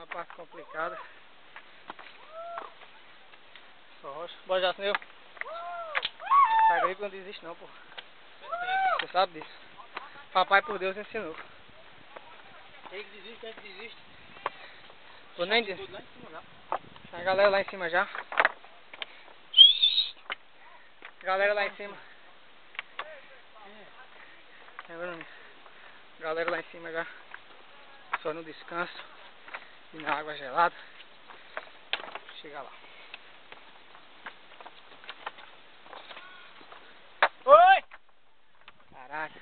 uma parte complicada. Só rocha. Bora, Jasneu. A agrícola não desiste não, pô. Você sabe disso. Papai por Deus ensinou. Quem que desiste? Vou nem dizer. A galera lá em cima já. Galera lá em cima. É, Bruno? Galera lá em cima já. Só no descanso. E na água gelada. Chega lá. Oi! Caraca.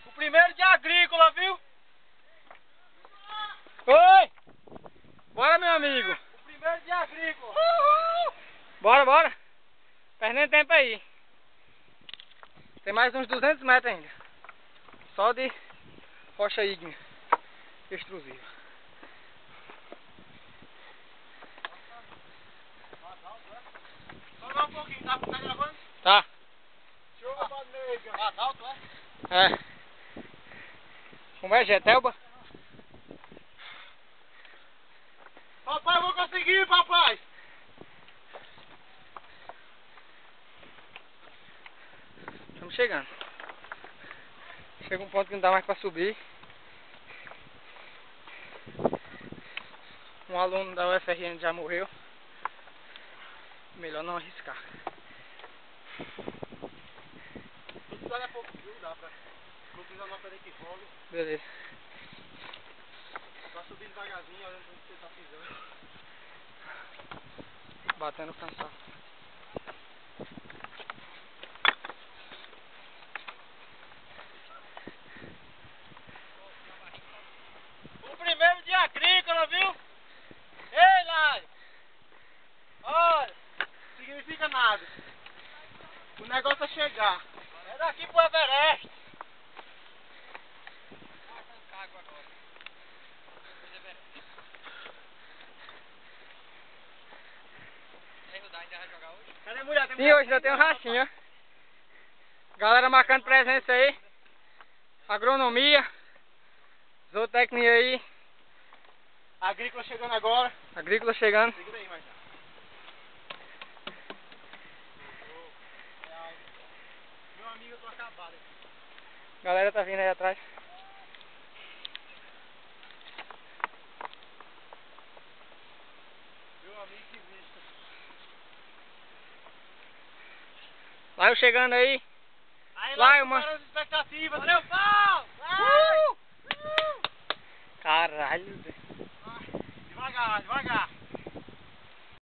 O primeiro de agrícola, viu? Oi! Bora, meu amigo! O primeiro de agrícola! Bora, bora! Perdendo tempo aí. Tem mais uns 200 metros ainda. Só de rocha ígnea extrusiva. Só um pouquinho, tá gravando? Tá. Chuva nega! Mais alto, é? É. Como é, Getelba? Papai, eu vou conseguir, papai! Estamos chegando. Chega um ponto que não dá mais pra subir. Um aluno da UFRN já morreu. Melhor não arriscar. Isso dá a pouco, viu? Dá pra... Não precisa não perder que rola. Beleza. Só subir devagarzinho, olhando onde você tá pisando. Batendo o cansaço. O primeiro de agrícola, viu? Ei, Lário! Olha, não significa nada. O negócio é chegar. É daqui pro Everest. Cadê a mulher? Sim, hoje já tem um rachinho, ó. Galera marcando presença aí. Agronomia. Zootecnia aí. Agrícola chegando agora. Agrícola chegando. Segura aí, Marcelo. Meu amigo, eu tô acabado aqui. Galera tá vindo aí atrás. Meu amigo que vista. Lá eu chegando aí. Aí Vai, lá mano. as expectativas. Valeu, pau! Caralho, velho. Devagar, devagar.